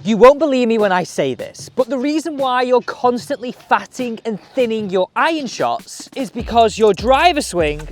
You won't believe me when I say this, but the reason why you're constantly fatting and thinning your iron shots is because your driver swing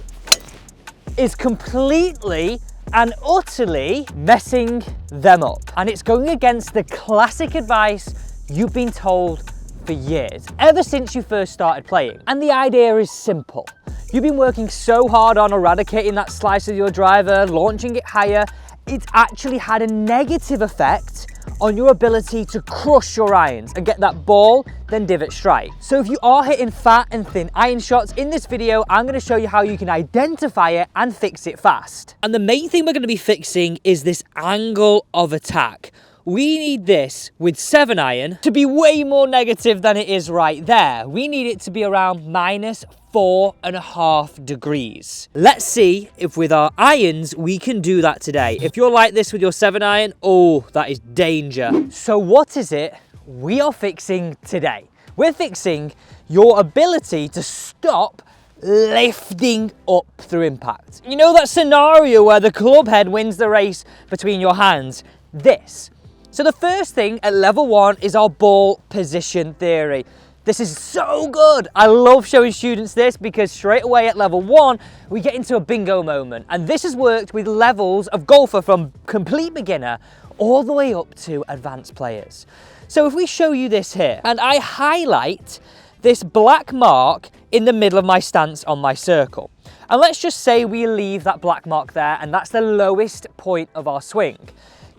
is completely and utterly messing them up. And it's going against the classic advice you've been told for years, ever since you first started playing. And the idea is simple. You've been working so hard on eradicating that slice of your driver, launching it higher. It's actually had a negative effect on your ability to crush your irons and get that ball, then divot strike. So if you are hitting fat and thin iron shots, in this video, I'm gonna show you how you can identify it and fix it fast. And the main thing we're gonna be fixing is this angle of attack. We need this with 7-iron to be way more negative than it is right there. We need it to be around -4.5 degrees. Let's see if with our irons, we can do that today. If you're like this with your 7-iron, oh, that is danger. So what is it we are fixing today? We're fixing your ability to stop lifting up through impact. You know that scenario where the club head wins the race between your hands? This. So the first thing at level 1 is our ball position theory. This is so good. I love showing students this because straight away at level 1, we get into a bingo moment. And this has worked with levels of golfer from complete beginner all the way up to advanced players. So if we show you this here, and I highlight this black mark in the middle of my stance on my circle. And let's just say we leave that black mark there, and that's the lowest point of our swing.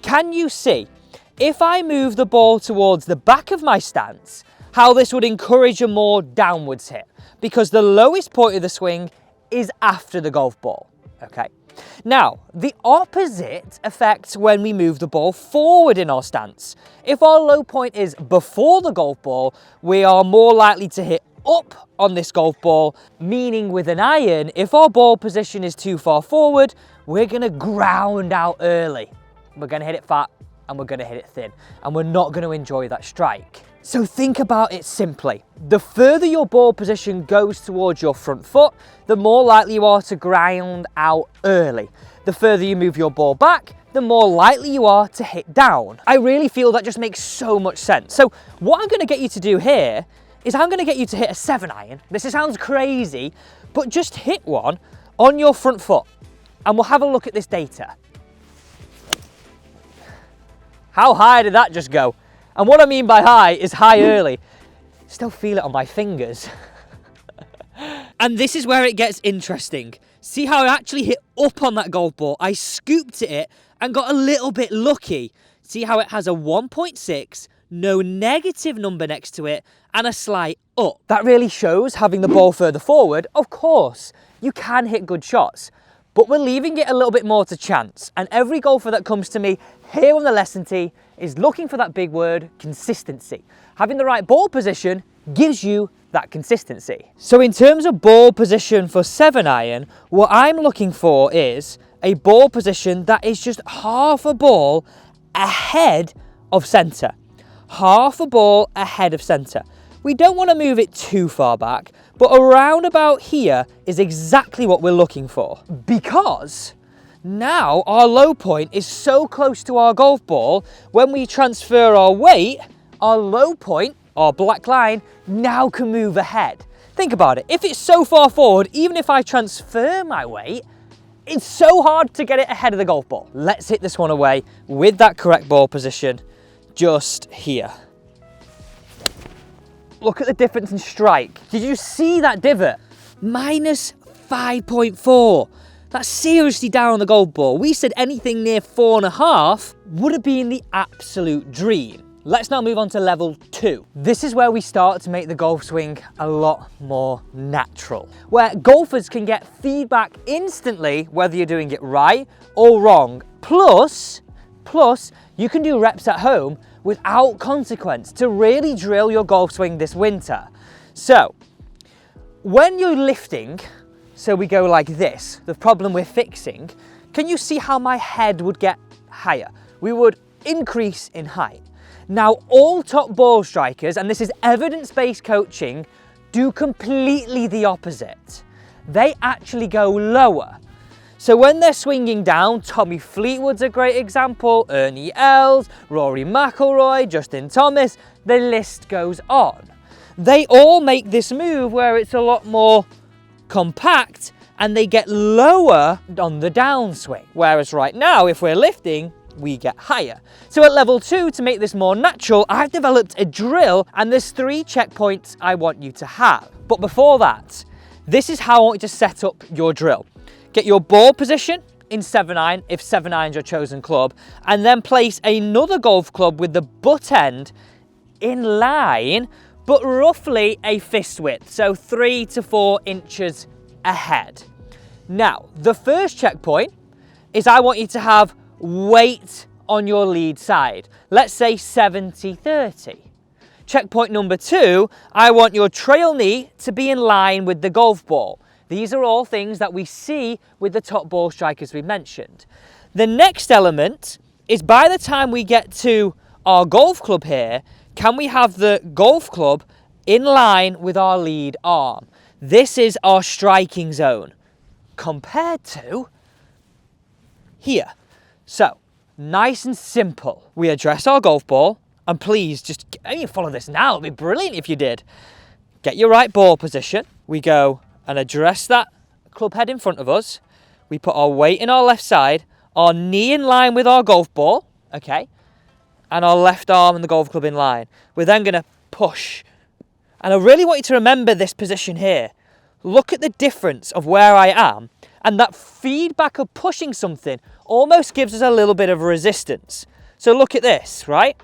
Can you see? If I move the ball towards the back of my stance, how this would encourage a more downwards hit, because the lowest point of the swing is after the golf ball, okay? Now, the opposite affects when we move the ball forward in our stance. If our low point is before the golf ball, we are more likely to hit up on this golf ball, meaning with an iron, if our ball position is too far forward, we're gonna ground out early. We're gonna hit it fat, and we're gonna hit it thin, and we're not gonna enjoy that strike. So think about it simply. The further your ball position goes towards your front foot, the more likely you are to ground out early. The further you move your ball back, the more likely you are to hit down. I really feel that just makes so much sense. So what I'm gonna get you to do here is I'm gonna get you to hit a 7-iron. This sounds crazy, but just hit one on your front foot, and we'll have a look at this data. How high did that just go? And what I mean by high is high early. Still feel it on my fingers. And this is where it gets interesting. See how I actually hit up on that golf ball? I scooped at it and got a little bit lucky. See how it has a 1.6, no negative number next to it, and a slight up. That really shows having the ball further forward. Of course, you can hit good shots, but we're leaving it a little bit more to chance. And every golfer that comes to me here on the lesson tee is looking for that big word, consistency. Having the right ball position gives you that consistency. So in terms of ball position for 7-iron, what I'm looking for is a ball position that is just half a ball ahead of center. Half a ball ahead of center. We don't want to move it too far back, but around about here is exactly what we're looking for. Because now our low point is so close to our golf ball, when we transfer our weight, our low point, our black line, now can move ahead. Think about it. If it's so far forward, even if I transfer my weight, it's so hard to get it ahead of the golf ball. Let's hit this one away with that correct ball position just here. Look at the difference in strike. Did you see that divot? -5.4. That's seriously down on the golf ball. We said anything near 4.5 would have been the absolute dream. Let's now move on to level 2. This is where we start to make the golf swing a lot more natural, where golfers can get feedback instantly whether you're doing it right or wrong. Plus, you can do reps at home without consequence to really drill your golf swing this winter. So, when you're lifting, so we go like this, the problem we're fixing, can you see how my head would get higher? We would increase in height. Now, all top ball strikers, and this is evidence-based coaching, do completely the opposite. They actually go lower. So when they're swinging down, Tommy Fleetwood's a great example, Ernie Els, Rory McIlroy, Justin Thomas, the list goes on. They all make this move where it's a lot more compact and they get lower on the downswing. Whereas right now, if we're lifting, we get higher. So at level 2, to make this more natural, I've developed a drill and there's 3 checkpoints I want you to have. But before that, this is how I want you to set up your drill. Get your ball position in 7-iron, if 7-iron's your chosen club, and then place another golf club with the butt end in line, but roughly a fist width, so 3 to 4 inches ahead. Now, the first checkpoint is I want you to have weight on your lead side. Let's say 70-30. Checkpoint number 2, I want your trail knee to be in line with the golf ball. These are all things that we see with the top ball strikers we mentioned. The next element is by the time we get to our golf club here, can we have the golf club in line with our lead arm? This is our striking zone compared to here. So, nice and simple. We address our golf ball, and please just, follow this now, it'd be brilliant if you did. Get your right ball position. We go and address that club head in front of us. We put our weight in our left side, our knee in line with our golf ball, okay? And our left arm and the golf club in line. We're then gonna push. And I really want you to remember this position here. Look at the difference of where I am, and that feedback of pushing something almost gives us a little bit of resistance. So look at this, right?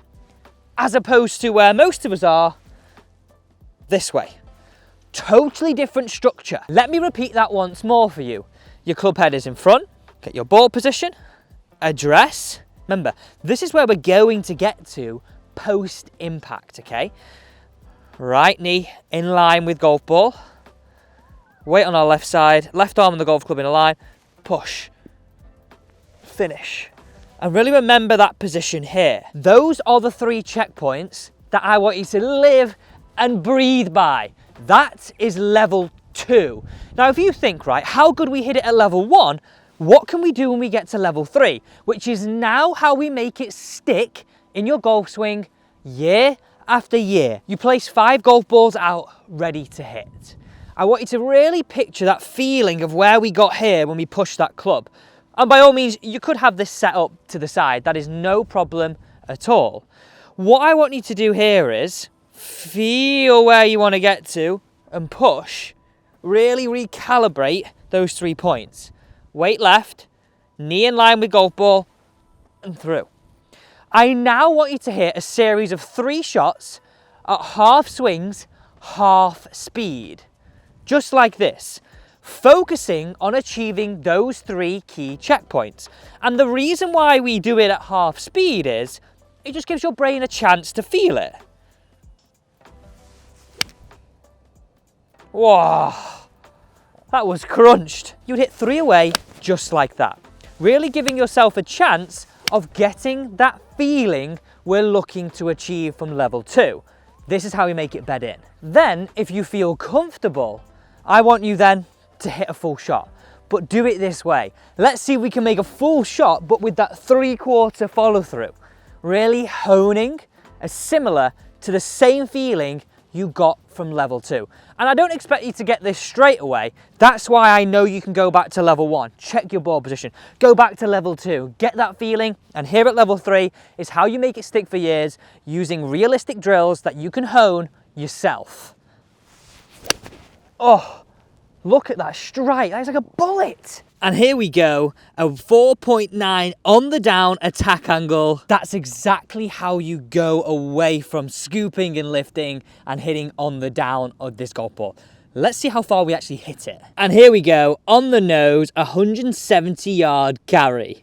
As opposed to where most of us are, this way. Totally different structure. Let me repeat that once more for you. Your club head is in front, get your ball position, address. Remember, this is where we're going to get to post-impact, okay? Right knee in line with golf ball. Weight on our left side, left arm on the golf club in a line, push, finish. And really remember that position here. Those are the 3 checkpoints that I want you to live and breathe by. That is level 2. Now, if you think, right, how good we hit it at level 1, what can we do when we get to level 3? Which is now how we make it stick in your golf swing year after year. You place 5 golf balls out ready to hit. I want you to really picture that feeling of where we got here when we pushed that club. And by all means, you could have this set up to the side. That is no problem at all. What I want you to do here is feel where you want to get to and push. Really recalibrate those 3 points. Weight left, knee in line with golf ball, and through. I now want you to hit a series of 3 shots at half swings, half speed. Just like this, focusing on achieving those 3 key checkpoints. And the reason why we do it at half speed is, it just gives your brain a chance to feel it. Wow, that was crunched. You'd hit 3 away just like that. Really giving yourself a chance of getting that feeling we're looking to achieve from level 2. This is how we make it bed in. Then, if you feel comfortable, I want you then to hit a full shot, but do it this way. Let's see if we can make a full shot, but with that 3/4 follow through. Really honing as similar to the same feeling you got from level 2. And I don't expect you to get this straight away. That's why I know you can go back to level 1, check your ball position, go back to level 2, get that feeling, and here at level 3 is how you make it stick for years using realistic drills that you can hone yourself. Oh, look at that strike, that's like a bullet. And here we go, a 4.9 on the down attack angle. That's exactly how you go away from scooping and lifting and hitting on the down of this golf ball. Let's see how far we actually hit it. And here we go, on the nose, 170-yard carry.